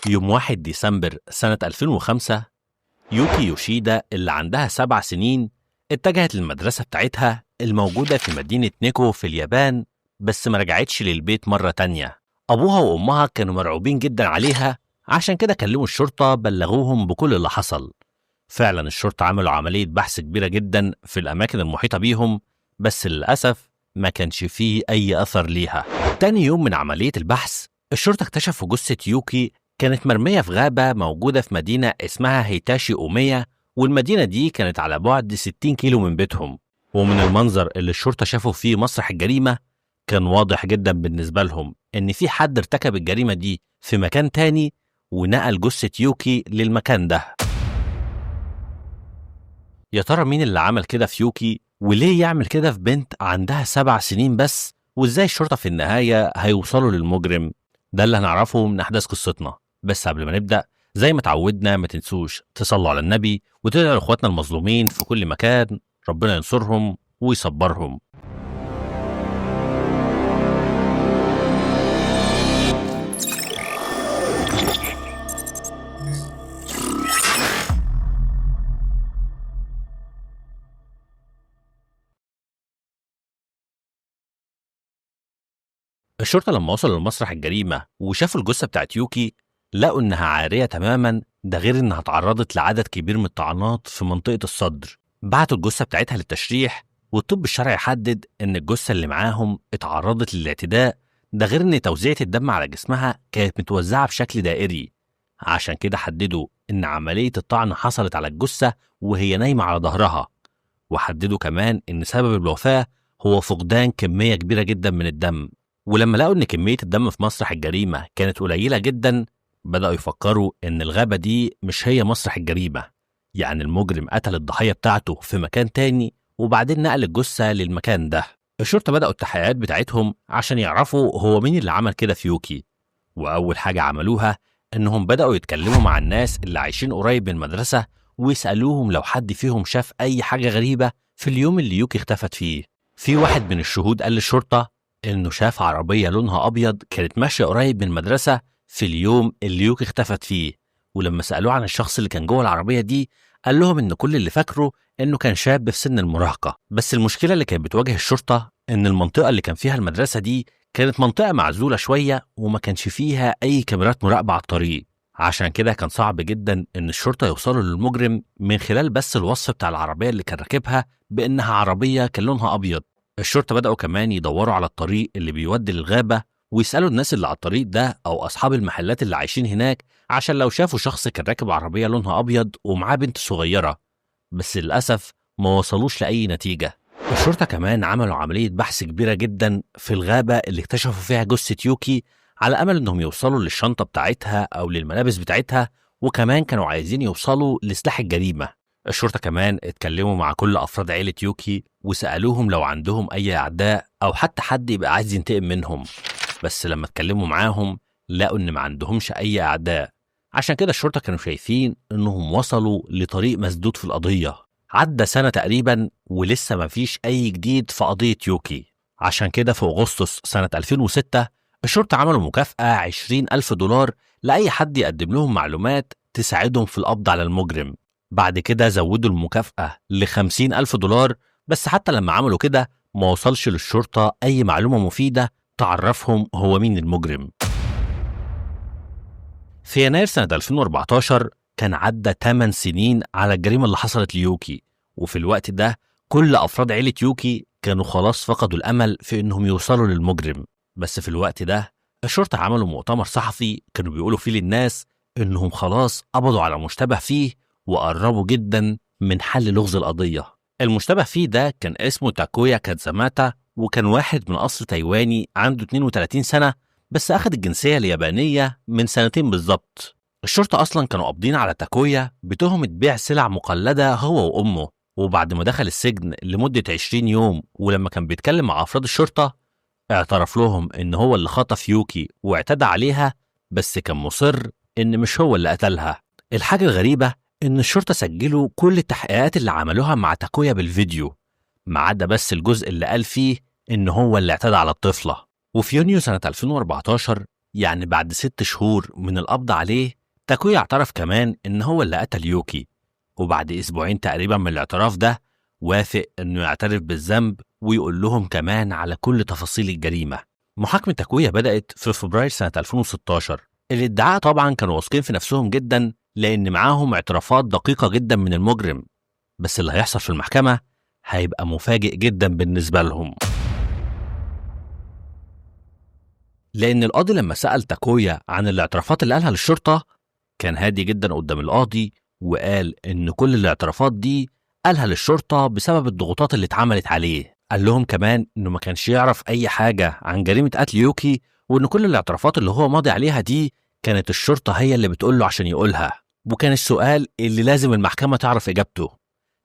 يوم 1 ديسمبر سنة 2005 يوكي يوشيدا اللي عندها 7 سنين اتجهت للمدرسة بتاعتها الموجودة في مدينة نيكو في اليابان، بس ما رجعتش للبيت مرة تانية. أبوها وأمها كانوا مرعوبين جدا عليها، عشان كده كلموا الشرطة بلغوهم بكل اللي حصل. فعلا الشرطة عملوا عملية بحث كبيرة جدا في الأماكن المحيطة بيهم، بس للأسف ما كانش فيه أي أثر ليها. تاني يوم من عملية البحث الشرطة اكتشفوا جثة يوكي كانت مرمية في غابة موجودة في مدينة اسمها هيتاشي أومية، والمدينة دي كانت على بعد 60 كيلو من بيتهم. ومن المنظر اللي الشرطة شافوا فيه مسرح الجريمة كان واضح جدا بالنسبة لهم إن في حد ارتكب الجريمة دي في مكان تاني ونقل جثة يوكي للمكان ده. يا ترى مين اللي عمل كده في يوكي؟ وليه يعمل كده في بنت عندها 7 سنين بس؟ وإزاي الشرطة في النهاية هيوصلوا للمجرم؟ ده اللي هنعرفه من أحداث قصتنا. بس قبل ما نبدأ زي ما تعودنا ما تنسوش تصلوا على النبي وتدعوا لإخواتنا المظلومين في كل مكان، ربنا ينصرهم ويصبرهم. الشرطة لما وصلوا لمسرح الجريمة وشافوا الجثة بتاعت يوكي لقوا إنها عارية تماما، ده غير إنها تعرضت لعدد كبير من الطعنات في منطقة الصدر. بعتوا الجثة بتاعتها للتشريح، والطب الشرعي حدد إن الجثة اللي معاهم اتعرضت للاعتداء، ده غير إن توزيعة الدم على جسمها كانت متوزعة بشكل دائري. عشان كده حددوا إن عملية الطعن حصلت على الجثة وهي نايمة على ظهرها، وحددوا كمان إن سبب الوفاة هو فقدان كمية كبيرة جدا من الدم. ولما لقوا إن كمية الدم في مسرح الجريمة كانت قليلة جدا بدأوا يفكروا إن الغابة دي مش هي مسرح الجريمة، يعني المجرم قتل الضحية بتاعته في مكان تاني وبعدين نقل الجثة للمكان ده. الشرطة بدأوا التحقيقات بتاعتهم عشان يعرفوا هو مين اللي عمل كده في يوكي، وأول حاجة عملوها إنهم بدأوا يتكلموا مع الناس اللي عايشين قريب من المدرسة ويسألوهم لو حد فيهم شاف أي حاجة غريبة في اليوم اللي يوكي اختفت فيه. في واحد من الشهود قال للشرطة إنه شاف عربية لونها أبيض كانت ماشية قريب من المدرسة في اليوم اللي يوكي اختفت فيه، ولما سألوه عن الشخص اللي كان جوه العربية دي قال لهم إن كل اللي فاكره إنه كان شاب في سن المراهقة. بس المشكلة اللي كانت بتواجه الشرطة إن المنطقة اللي كان فيها المدرسة دي كانت منطقة معزولة شوية وما كانش فيها أي كاميرات مراقبة على الطريق، عشان كده كان صعب جدا إن الشرطة يوصلوا للمجرم من خلال بس الوصف بتاع العربية اللي كان راكبها بإنها عربية كان لونها أبيض. الشرطة بدأوا كمان يدوروا على الطريق اللي بيودي للغابة ويسألوا الناس اللي على الطريق ده أو أصحاب المحلات اللي عايشين هناك عشان لو شافوا شخص كان راكب عربية لونها أبيض ومعاه بنت صغيرة، بس للأسف ما وصلوش لأي نتيجة. الشرطة كمان عملوا عملية بحث كبيرة جدا في الغابة اللي اكتشفوا فيها جثة يوكي على أمل إنهم يوصلوا للشنطة بتاعتها أو للملابس بتاعتها، وكمان كانوا عايزين يوصلوا لسلاح الجريمة. الشرطة كمان اتكلموا مع كل أفراد عيلة يوكي وسألوهم لو عندهم أي أعداء أو حتى حد يبقى عايز ينتقم منهم، بس لما اتكلموا معاهم لقوا إن ما عندهمش أي أعداء. عشان كده الشرطة كانوا شايفين إنهم وصلوا لطريق مسدود في القضية. عدى سنة تقريبا ولسه ما فيش أي جديد في قضية يوكي. عشان كده في أغسطس سنة 2006 الشرطة عملوا مكافأة $20,000 لأي حد يقدم لهم معلومات تساعدهم في القبض على المجرم. بعد كده زودوا المكافأة $50,000، بس حتى لما عملوا كده ما وصلش للشرطة أي معلومة مفيدة تعرفهم هو مين المجرم. في يناير سنة 2014 كان عدى 8 سنين على الجريمة اللي حصلت ليوكي، وفي الوقت ده كل أفراد عيلة يوكي كانوا خلاص فقدوا الأمل في إنهم يوصلوا للمجرم. بس في الوقت ده الشرطة عملوا مؤتمر صحفي كانوا بيقولوا فيه للناس إنهم خلاص قبضوا على مشتبه فيه وقربوا جدا من حل لغز القضية. المشتبه فيه ده كان اسمه تاكويا كاتزاماتا، وكان واحد من أصل تايواني عنده 32 سنة، بس أخد الجنسية اليابانية من 2 سنين بالظبط. الشرطة أصلا كانوا قابضين على تاكويا بتهمة بيع سلع مقلدة هو وأمه، وبعد ما دخل السجن لمدة 20 يوم ولما كان بيتكلم مع أفراد الشرطة اعترف لهم إن هو اللي خطف يوكي واعتدى عليها، بس كان مصر إن مش هو اللي قتلها. الحاجة الغريبة إن الشرطة سجلوا كل التحقيقات اللي عملوها مع تاكويا بالفيديو، ما عدا بس الجزء اللي قال فيه إن هو اللي اعتدى على الطفلة. وفي يونيو سنة 2014 يعني بعد 6 شهور من القبض عليه، تاكويا اعترف كمان إن هو اللي قتل يوكي، وبعد أسبوعين تقريبا من الاعتراف ده وافق إنه يعترف بالذنب ويقول لهم كمان على كل تفاصيل الجريمة. محاكمة تاكويا بدأت في فبراير سنة 2016. الادعاء طبعا كانوا واثقين في نفسهم جدا لأن معاهم اعترافات دقيقة جدا من المجرم، بس اللي هيحصل في المحكمة هيبقى مفاجئ جدا بالنسبة لهم. لأن القاضي لما سأل تاكويا عن الاعترافات اللي قالها للشرطة كان هادي جدا قدام القاضي، وقال إن كل الاعترافات دي قالها للشرطة بسبب الضغوطات اللي اتعملت عليه. قال لهم كمان إنه ما كانش يعرف أي حاجة عن جريمة قتل يوكي، وإن كل الاعترافات اللي هو ماضي عليها دي كانت الشرطة هي اللي بتقوله عشان يقولها. وكان السؤال اللي لازم المحكمة تعرف إجابته: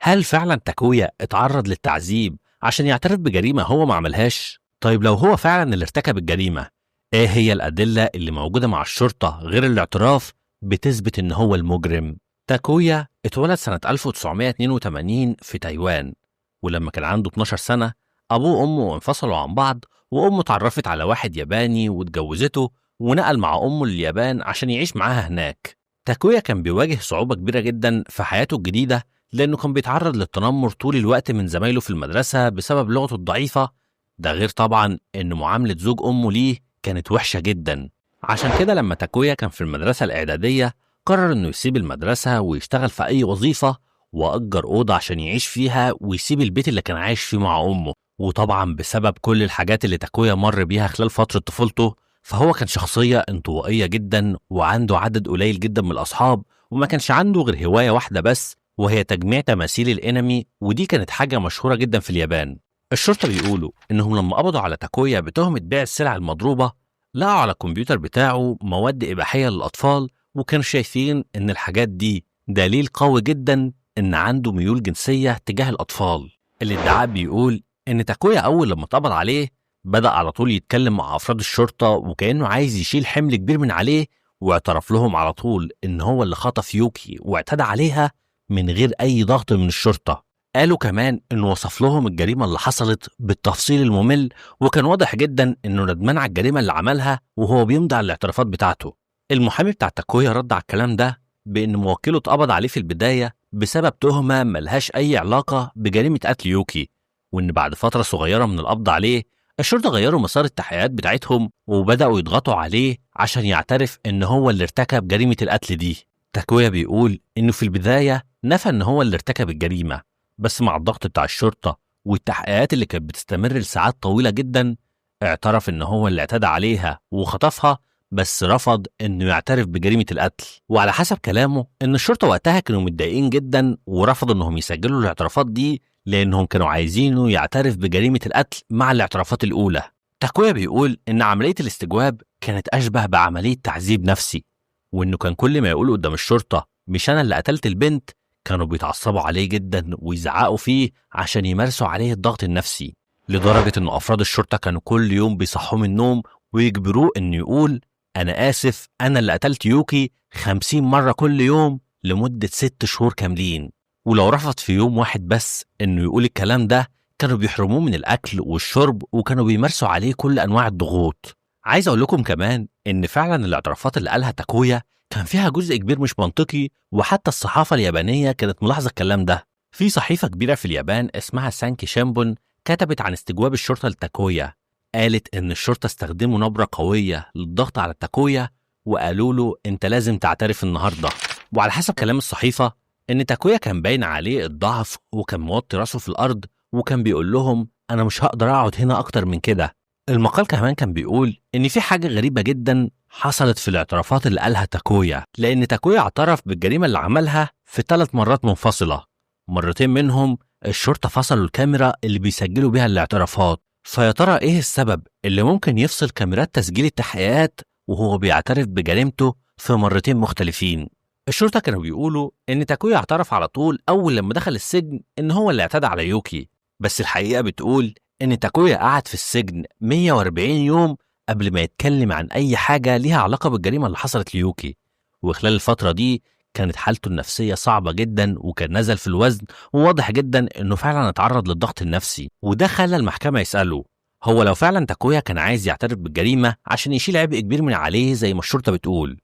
هل فعلا تاكويا اتعرض للتعذيب عشان يعترف بجريمة هو ما عملهاش؟ طيب لو هو فعلا اللي ارتكب الجريمة، ايه هي الأدلة اللي موجودة مع الشرطة غير الاعتراف بتثبت ان هو المجرم؟ تاكويا اتولد سنة 1982 في تايوان، ولما كان عنده 12 سنة أبوه وأمه انفصلوا عن بعض، وأمه اتعرفت على واحد ياباني واتجوزته، ونقل مع أمه لليابان عشان يعيش معاها هناك. تاكويا كان بيواجه صعوبة كبيرة جدا في حياته الجديدة، لأنه كان بيتعرض للتنمر طول الوقت من زمايله في المدرسة بسبب لغته الضعيفة، ده غير طبعا إن معاملة زوج أمه ليه كانت وحشة جدا. عشان كده لما تاكويا كان في المدرسة الإعدادية قرر إنه يسيب المدرسة ويشتغل في أي وظيفة، وأجر أوضة عشان يعيش فيها ويسيب البيت اللي كان عايش فيه مع أمه. وطبعا بسبب كل الحاجات اللي تاكويا مر بيها خلال فترة طفولته، فهو كان شخصية انطوائية جدا وعنده عدد قليل جدا من الأصحاب، وما كانش عنده غير هواية واحدة بس، وهي تجميع تماثيل الانمي، ودي كانت حاجة مشهورة جدا في اليابان. الشرطة بيقولوا إنهم لما قبضوا على تاكويا بتهمة بيع السلع المضروبة، لقوا على الكمبيوتر بتاعه مواد إباحية للأطفال، وكانوا شايفين إن الحاجات دي دليل قوي جدا إن عنده ميول جنسية تجاه الأطفال. الادعاء بيقول إن تاكويا أول لما اتقبض عليه بدأ على طول يتكلم مع أفراد الشرطة وكأنه عايز يشيل حمل كبير من عليه، واعترف لهم على طول إن هو اللي خطف يوكي واعتدى عليها من غير أي ضغط من الشرطة. قالوا كمان إنه وصف لهم الجريمة اللي حصلت بالتفصيل الممل، وكان واضح جدا إنه ندمان على الجريمة اللي عملها وهو بيمضي على الاعترافات بتاعته. المحامي بتاع تاكويا رد على الكلام ده بإن موكله اتقبض عليه في البداية بسبب تهمة ملهاش أي علاقة بجريمة قتل يوكي، وإن بعد فترة صغيرة من القبض عليه الشرطة غيروا مسار التحقيقات بتاعتهم وبدأوا يضغطوا عليه عشان يعترف إن هو اللي ارتكب جريمة القتل دي. تاكويا بيقول إنه في البداية نفى إن هو اللي ارتكب الجريمة، بس مع الضغط بتاع الشرطة والتحقيقات اللي كانت بتستمر لساعات طويلة جدا اعترف إن هو اللي اعتدى عليها وخطفها، بس رفض إنه يعترف بجريمة القتل. وعلى حسب كلامه إن الشرطة وقتها كانوا متضايقين جدا ورفضوا إنهم يسجلوا الاعترافات دي لأنهم كانوا عايزينه يعترف بجريمة القتل مع الاعترافات الأولى. تاكويا بيقول إن عملية الاستجواب كانت أشبه بعملية تعذيب نفسي، وإنه كان كل ما يقول قدام الشرطة مش أنا اللي قتلت البنت كانوا بيتعصبوا عليه جدا ويزعقوا فيه عشان يمارسوا عليه الضغط النفسي، لدرجة إن أفراد الشرطة كانوا كل يوم بيصحوه من النوم ويجبروه إنه يقول أنا آسف أنا اللي قتلت يوكي 50 مرة كل يوم لمدة 6 شهور كاملين. ولو رفض في يوم واحد بس إنه يقول الكلام ده كانوا بيحرموه من الأكل والشرب وكانوا بيمارسوا عليه كل أنواع الضغوط. عايز أقول لكم كمان إن فعلا الاعترافات اللي قالها تاكويا كان فيها جزء كبير مش منطقي، وحتى الصحافة اليابانية كانت ملاحظة الكلام ده. في صحيفة كبيرة في اليابان اسمها سانكي شامبون كتبت عن استجواب الشرطة لتاكويا، قالت إن الشرطة استخدموا نبرة قوية للضغط على تاكويا وقالوا له أنت لازم تعترف النهاردة. وعلى حسب كلام الصحيفة إن تاكويا كان باين عليه الضعف وكان موطي راسه في الأرض وكان بيقول لهم أنا مش هقدر أقعد هنا أكتر من كده. المقال كمان كان بيقول إن في حاجة غريبة جدا حصلت في الاعترافات اللي قالها تاكويا، لأن تاكويا اعترف بالجريمة اللي عملها في 3 مرات منفصلة، مرتين منهم الشرطة فصلوا الكاميرا اللي بيسجلوا بيها الاعترافات. فيا ترى إيه السبب اللي ممكن يفصل كاميرات تسجيل التحقيقات وهو بيعترف بجريمته في مرتين مختلفين؟ الشرطة كانوا بيقولوا إن تاكويا اعترف على طول أول لما دخل السجن إن هو اللي اعتدى على يوكي، بس الحقيقة بتقول إن تاكويا قعد في السجن 140 يوم قبل ما يتكلم عن أي حاجة ليها علاقة بالجريمة اللي حصلت ليوكي. وخلال الفترة دي كانت حالته النفسية صعبة جدا وكان نزل في الوزن، وواضح جدا إنه فعلا اتعرض للضغط النفسي، وده خلى المحكمة يسأله هو لو فعلا تاكويا كان عايز يعترف بالجريمة عشان يشيل عبء كبير من عليه زي ما الشرطة بتقول،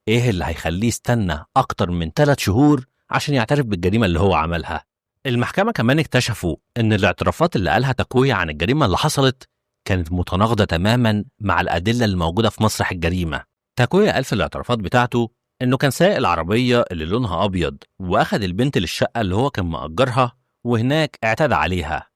ايه اللي هيخليه يستنى اكتر من 3 شهور عشان يعترف بالجريمة اللي هو عملها؟ المحكمة كمان اكتشفوا ان الاعترافات اللي قالها تاكويا عن الجريمة اللي حصلت كانت متناقضة تماما مع الأدلة الموجودة في مسرح الجريمة. تاكويا قال في الاعترافات بتاعته انه كان سايق العربية اللي لونها ابيض واخد البنت للشقة اللي هو كان مأجرها وهناك اعتدى عليها،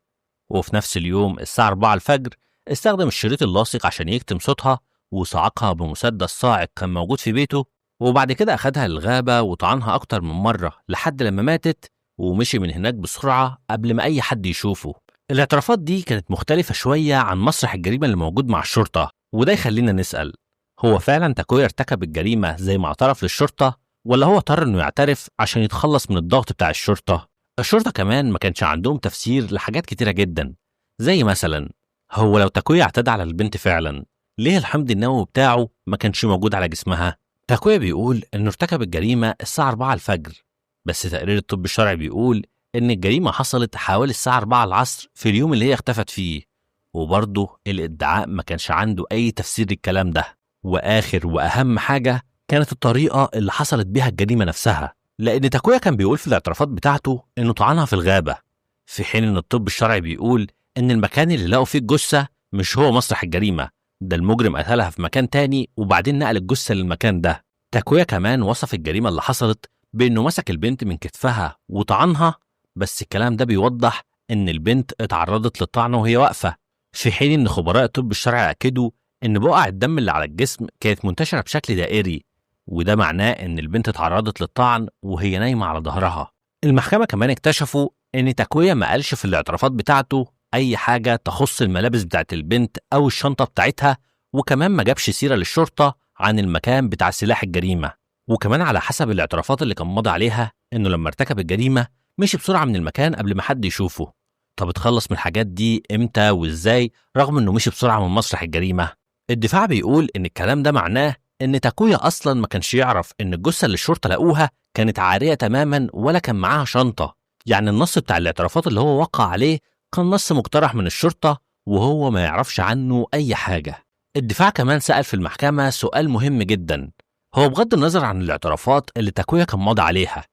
وفي نفس اليوم الساعة 4 الفجر استخدم الشريط اللاصق عشان يكتم صوتها وصعقها بمسدس صاعق كان موجود في بيته، وبعد كده أخدها للغابة وطعنها أكتر من مرة لحد لما ماتت ومشي من هناك بسرعة قبل ما أي حد يشوفه. الاعترافات دي كانت مختلفة شوية عن مسرح الجريمة اللي موجود مع الشرطة، وده يخلينا نسأل، هو فعلا تاكويا ارتكب الجريمة زي ما اعترف للشرطة، ولا هو اضطر انه يعترف عشان يتخلص من الضغط بتاع الشرطة؟ الشرطة كمان ما كانش عندهم تفسير لحاجات كتيرة جدا، زي مثلا هو لو تاكويا اعتدى على البنت فعلا، ليه الحمض النووي بتاعه ما كانش موجود على جسمها؟ تاكويا بيقول انه ارتكب الجريمة الساعة 4 الفجر، بس تقرير الطب الشرعي بيقول ان الجريمة حصلت حوالي الساعة 4 العصر في اليوم اللي هي اختفت فيه، وبرضه الادعاء ما كانش عنده اي تفسير للكلام ده. واخر واهم حاجة كانت الطريقة اللي حصلت بيها الجريمة نفسها، لأن تاكويا كان بيقول في الاعترافات بتاعته إنه طعنها في الغابة، في حين إن الطب الشرعي بيقول إن المكان اللي لقوا فيه الجثة مش هو مسرح الجريمة، ده المجرم قتلها في مكان تاني وبعدين نقل الجثة للمكان ده. تاكويا كمان وصف الجريمة اللي حصلت بإنه مسك البنت من كتفها وطعنها، بس الكلام ده بيوضح إن البنت اتعرضت للطعن وهي واقفة، في حين إن خبراء الطب الشرعي أكدوا إن بقع الدم اللي على الجسم كانت منتشرة بشكل دائري، وده معناه إن البنت اتعرضت للطعن وهي نايمة على ظهرها. المحكمة كمان اكتشفوا إن تاكويا ما قالش في الاعترافات بتاعته أي حاجة تخص الملابس بتاعت البنت أو الشنطة بتاعتها، وكمان ما جابش سيرة للشرطة عن المكان بتاع سلاح الجريمة. وكمان على حسب الاعترافات اللي كان ماضي عليها إنه لما ارتكب الجريمة مشي بسرعة من المكان قبل ما حد يشوفه. طب اتخلص من الحاجات دي إمتى وإزاي رغم إنه مشي بسرعة من مسرح الجريمة؟ الدفاع بيقول إن الكلام ده معناه إن تاكويا أصلاً ما كانش يعرف إن الجثة اللي الشرطة لقوها كانت عارية تماماً ولا كان معاها شنطة، يعني النص بتاع الاعترافات اللي هو وقع عليه كان نص مقترح من الشرطة وهو ما يعرفش عنه أي حاجة. الدفاع كمان سأل في المحكمة سؤال مهم جداً، هو بغض النظر عن الاعترافات اللي تاكويا كان ماضي عليها،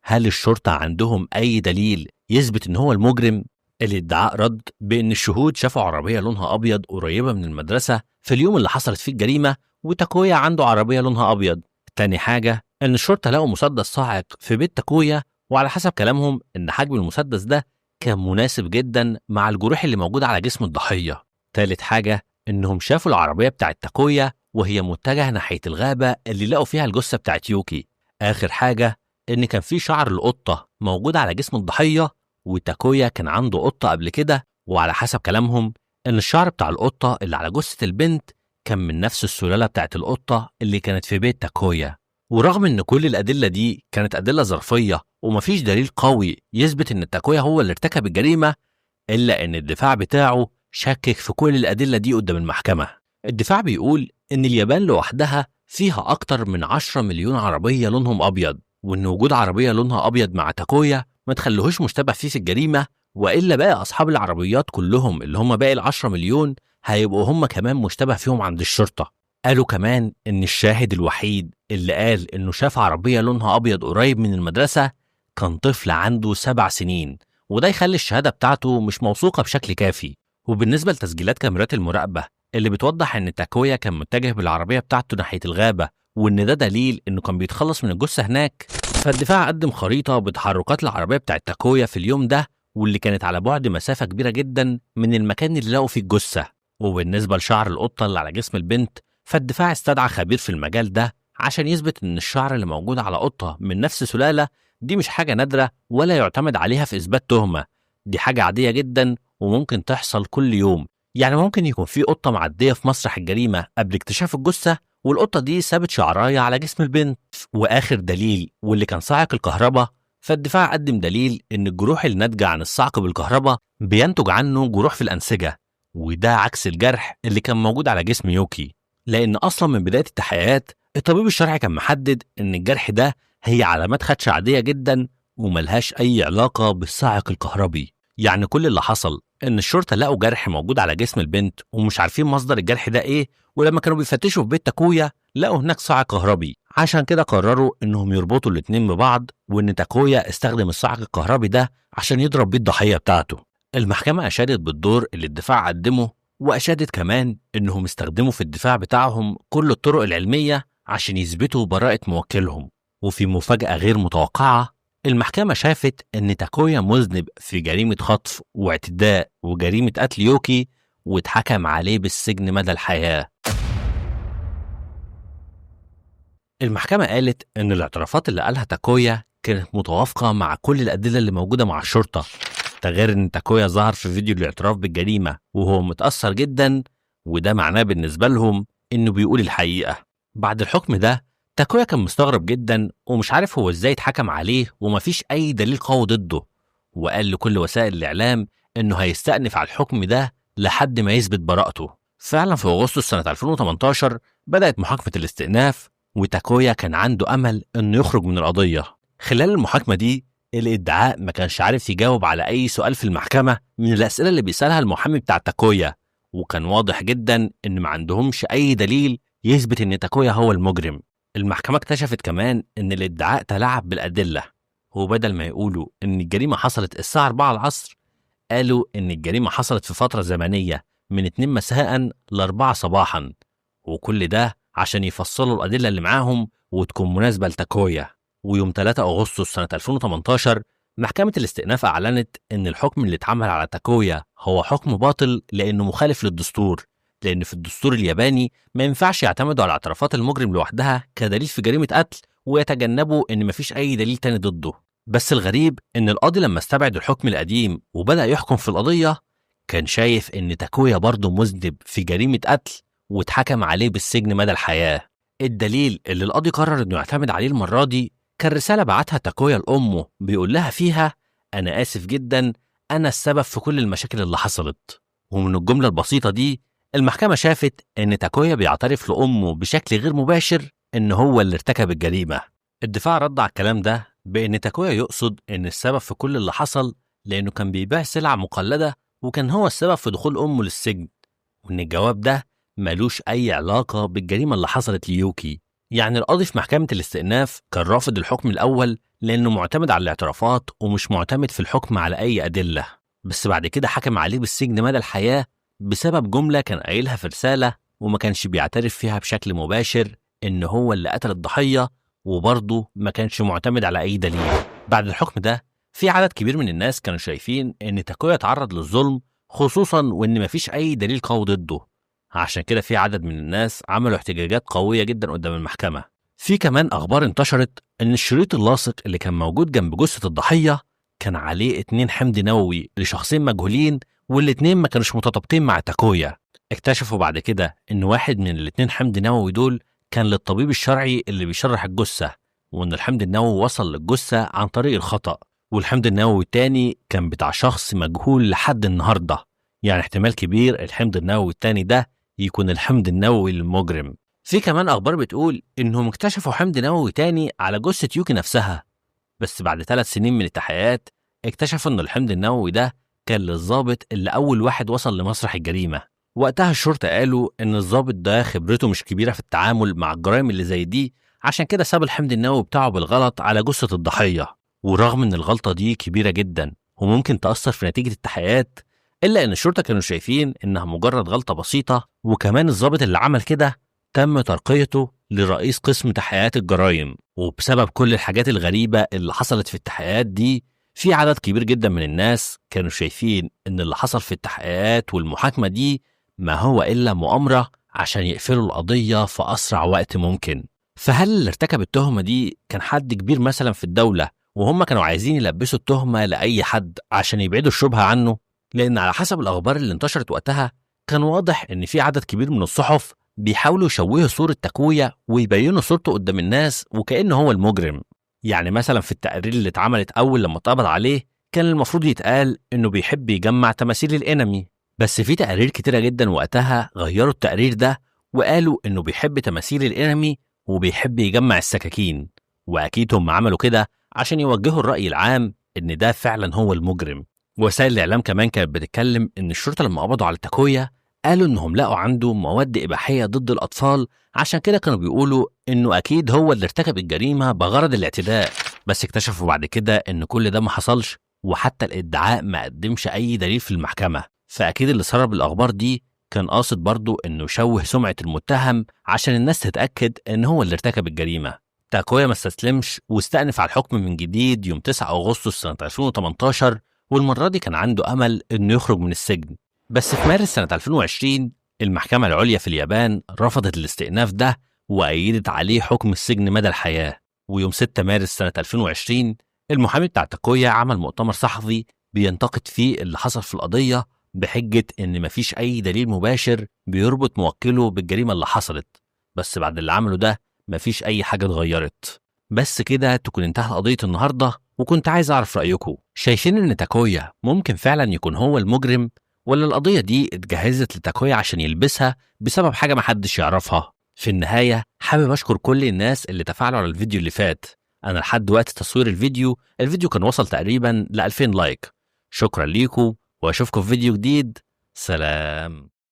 هل الشرطة عندهم أي دليل يثبت إن هو المجرم؟ الادعاء رد بإن الشهود شافوا عربية لونها أبيض قريبة من المدرسة في اليوم اللي حصلت فيه الجريمة، وتاكويا عنده عربية لونها أبيض. تاني حاجة إن الشرطة لقوا مسدس صاعق في بيت تاكويا، وعلى حسب كلامهم إن حجم المسدس ده كان مناسب جدا مع الجروح اللي موجودة على جسم الضحية. تالت حاجة إنهم شافوا العربية بتاعت تاكويا وهي متجهة ناحية الغابة اللي لقوا فيها الجثة بتاعت يوكي. آخر حاجة إن كان في شعر القطة موجود على جسم الضحية، وتاكويا كان عنده قطة قبل كده، وعلى حسب كلامهم إن الشعر بتاع القطة اللي على جثة البنت كان من نفس السلالة بتاعت القطة اللي كانت في بيت تاكويا. ورغم إن كل الأدلة دي كانت أدلة ظرفية ومفيش دليل قوي يثبت إن تاكويا هو اللي ارتكب الجريمة، إلا إن الدفاع بتاعه شكك في كل الأدلة دي قدام المحكمة. الدفاع بيقول إن اليابان لوحدها فيها أكتر من 10 مليون عربية لونهم أبيض، وإن وجود عربية لونها أبيض مع تاكويا ما تخليهوش مشتبه فيه في الجريمة، وإلا باقي أصحاب العربيات كلهم اللي هم باقي 10 مليون هيبقوا هم كمان مشتبه فيهم عند الشرطة. قالوا كمان إن الشاهد الوحيد اللي قال إنه شاف عربية لونها أبيض قريب من المدرسة كان طفل عنده 7 سنين، وده يخلي الشهادة بتاعته مش موثوقة بشكل كافي. وبالنسبة لتسجيلات كاميرات المراقبة اللي بتوضح إن تاكويا كان متجه بالعربية بتاعته ناحية الغابة وإن ده دليل إنه كان بيتخلص من الجثة هناك، فالدفاع قدم خريطة بتحركات العربية بتاعت تاكويا في اليوم ده واللي كانت على بعد مسافة كبيرة جدا من المكان اللي لقوا فيه الجثة. وبالنسبة لشعر القطة اللي على جسم البنت، فالدفاع استدعى خبير في المجال ده عشان يثبت إن الشعر اللي موجود على قطة من نفس سلالة دي مش حاجة نادرة ولا يعتمد عليها في إثبات تهمة، دي حاجة عادية جدا وممكن تحصل كل يوم. يعني ممكن يكون في قطة معدية في مسرح الجريمة قبل اكتشاف الجثة والقطة دي سابت شعراية على جسم البنت. وآخر دليل واللي كان صاعق الكهرباء، فالدفاع قدم دليل إن الجروح اللي ناتجة عن الصعق بالكهرباء بينتج عنه جروح في الأنسجة، وده عكس الجرح اللي كان موجود على جسم يوكي، لأن أصلا من بداية التحقيقات الطبيب الشرعي كان محدد إن الجرح ده هي علامات خدش عادية جدا وملهاش أي علاقة بالصاعق الكهربي. يعني كل اللي حصل إن الشرطة لقوا جرح موجود على جسم البنت ومش عارفين مصدر الجرح ده إيه، ولما كانوا بيفتشوا في بيت تاكويا لقوا هناك صاع كهربي، عشان كده قرروا إنهم يربطوا الاتنين ببعض، وإن تاكويا استخدم الصاع الكهربي ده عشان يضرب بيه الضحية بتاعته. المحكمة أشادت بالدور اللي الدفاع قدمه، وأشادت كمان إنهم استخدموا في الدفاع بتاعهم كل الطرق العلمية عشان يثبتوا براءة موكلهم. وفي مفاجأة غير متوقعة، المحكمة شافت إن تاكويا مذنب في جريمة خطف واعتداء وجريمة قتل يوكي، واتحكم عليه بالسجن مدى الحياة. المحكمة قالت إن الاعترافات اللي قالها تاكويا كانت متوافقة مع كل الأدلة اللي موجودة مع الشرطة، ده غير إن تاكويا ظهر في فيديو الاعتراف بالجريمة وهو متأثر جدا، وده معناه بالنسبة لهم إنه بيقول الحقيقة. بعد الحكم ده تاكويا كان مستغرب جدا ومش عارف هو إزاي اتحكم عليه ومفيش أي دليل قوي ضده، وقال لكل وسائل الإعلام إنه هيستأنف على الحكم ده لحد ما يثبت براءته. فعلا في أغسطس سنة 2018 بدأت محاكمة الاستئناف، وتاكويا كان عنده أمل إنه يخرج من القضية. خلال المحاكمة دي الادعاء ما كانش عارف يجاوب على أي سؤال في المحكمة من الأسئلة اللي بيسألها المحامي بتاع تاكويا، وكان واضح جدا إن ما عندهمش أي دليل يثبت إن تاكويا هو المجرم. المحكمة اكتشفت كمان إن الادعاء تلاعب بالأدلة، وبدل ما يقولوا إن الجريمة حصلت الساعة 4 العصر قالوا إن الجريمة حصلت في فترة زمنية من 2 مساء ل 4 صباحا، وكل ده عشان يفصلوا الأدلة اللي معاهم وتكون مناسبة لتاكويا. ويوم 3 أغسطس سنة 2018 محكمة الاستئناف أعلنت إن الحكم اللي اتعمل على تاكويا هو حكم باطل لأنه مخالف للدستور، لأن في الدستور الياباني ما ينفعش يعتمدوا على اعترافات المجرم لوحدها كدليل في جريمة قتل ويتجنبوا إن مفيش أي دليل تاني ضده. بس الغريب إن القاضي لما استبعد الحكم القديم وبدأ يحكم في القضية كان شايف إن تاكويا برضه مذنب في جريمة قتل واتحكم عليه بالسجن مدى الحياة. الدليل اللي القاضي قرر إنه يعتمد عليه المرة دي كان رسالة بعتها تاكويا لأمه بيقول لها فيها: أنا آسف جدا، أنا السبب في كل المشاكل اللي حصلت. ومن الجملة البسيطة دي المحكمة شافت إن تاكويا بيعترف لأمه بشكل غير مباشر إن هو اللي ارتكب الجريمة. الدفاع رد على الكلام ده بإن تاكويا يقصد إن السبب في كل اللي حصل لأنه كان بيبيع سلع مقلدة وكان هو السبب في دخول أمه للسجن، وإن الجواب ده ملوش أي علاقة بالجريمة اللي حصلت ليوكي. يعني القاضي في محكمة الاستئناف كان رافض الحكم الأول لأنه معتمد على الاعترافات ومش معتمد في الحكم على أي أدلة، بس بعد كده حكم عليه بالسجن مدى الحياة بسبب جملة كان قايلها في رسالة وما كانش بيعترف فيها بشكل مباشر إن هو اللي قتل الضحية، وبرضه ما كانش معتمد على أي دليل. بعد الحكم ده في عدد كبير من الناس كانوا شايفين إن تاكويا تعرض للظلم، خصوصا وإن مفيش أي دليل قوي ضده، عشان كده في عدد من الناس عملوا احتجاجات قوية جدا قدام المحكمة. في كمان أخبار انتشرت إن الشريط اللاصق اللي كان موجود جنب جثة الضحية كان عليه 2 حمض نووي لشخصين مجهولين، والاتنين ما كانوش متطابقين مع تاكويا. اكتشفوا بعد كده إن واحد من ال2 حمض نووي دول كان للطبيب الشرعي اللي بيشرح الجثة، وإن الحمض النووي وصل للجثة عن طريق الخطأ، والحمض النووي التاني كان بتاع شخص مجهول لحد النهاردة. يعني احتمال كبير الحمض النووي التاني ده يكون الحمض النووي للمجرم. في كمان أخبار بتقول إنهم اكتشفوا حمض نووي تاني على جثة يوكي نفسها، بس بعد 3 سنين من التحقيقات اكتشفوا إن الحمض النووي ده كان للضابط اللي أول واحد وصل لمسرح الجريمة. وقتها الشرطة قالوا إن الضابط ده خبرته مش كبيرة في التعامل مع الجرائم اللي زي دي، عشان كده ساب الحمض النووي بتاعه بالغلط على جثة الضحية. ورغم إن الغلطة دي كبيرة جدا وممكن تأثر في نتيجة التحقيقات، إلا إن الشرطة كانوا شايفين إنها مجرد غلطة بسيطة، وكمان الضابط اللي عمل كده تم ترقيته لرئيس قسم تحقيقات الجرائم. وبسبب كل الحاجات الغريبة اللي حصلت في التحقيقات دي في عدد كبير جدا من الناس كانوا شايفين إن اللي حصل في التحقيقات والمحاكمة دي ما هو إلا مؤامرة عشان يقفلوا القضية في أسرع وقت ممكن. فهل اللي ارتكب التهمة دي كان حد كبير مثلا في الدولة وهم كانوا عايزين يلبسوا التهمة لأي حد عشان يبعدوا الشبهة عنه؟ لأن على حسب الأخبار اللي انتشرت وقتها كان واضح إن في عدد كبير من الصحف بيحاولوا يشوهوا صورة تاكويا ويبينوا صورته قدام الناس وكأنه هو المجرم. يعني مثلا في التقارير اللي اتعملت أول لما اتقبض عليه كان المفروض يتقال إنه بيحب يجمع تماثيل الإنمي، بس في تقارير كتيرة جدا وقتها غيروا التقرير ده وقالوا إنه بيحب تماثيل الإنمي وبيحب يجمع السكاكين. وأكيد هم عملوا كده عشان يوجهوا الرأي العام إن ده فعلا هو المجرم. وسائل الإعلام كمان كانت بتتكلم إن الشرطة لما قبضوا على تاكويا قالوا إنهم لقوا عنده مواد إباحية ضد الأطفال، عشان كده كانوا بيقولوا إنه أكيد هو اللي ارتكب الجريمة بغرض الاعتداء. بس اكتشفوا بعد كده إن كل ده ما حصلش، وحتى الادعاء ما قدمش أي دليل في المحكمة. فأكيد اللي سرب الأخبار دي كان قاصد برضه إنه يشوه سمعة المتهم عشان الناس تتأكد إن هو اللي ارتكب الجريمة. تاكويا ما استسلمش واستأنف على الحكم من جديد يوم 9 أغسطس سنة 2018، والمرة دي كان عنده أمل إنه يخرج من السجن. بس في مارس سنة 2020 المحكمة العليا في اليابان رفضت الاستئناف ده وأيدت عليه حكم السجن مدى الحياة. ويوم 6 مارس سنة 2020 المحامي بتاع تاكويا عمل مؤتمر صحفي بينتقد فيه اللي حصل في القضية بحجة إن مفيش أي دليل مباشر بيربط موكله بالجريمة اللي حصلت. بس بعد اللي عمله ده مفيش أي حاجة اتغيرت. بس كده تكون انتهت قضية النهاردة، وكنت عايز أعرف رأيكم. شايفين إن تاكويا ممكن فعلا يكون هو المجرم، ولا القضية دي اتجهزت لتاكويا عشان يلبسها بسبب حاجة محدش يعرفها؟ في النهاية حابب أشكر كل الناس اللي تفاعلوا على الفيديو اللي فات. أنا لحد وقت تصوير الفيديو كان وصل تقريبا ل 2000 لايك. شكرا ليكم وأشوفكم في فيديو جديد. سلام.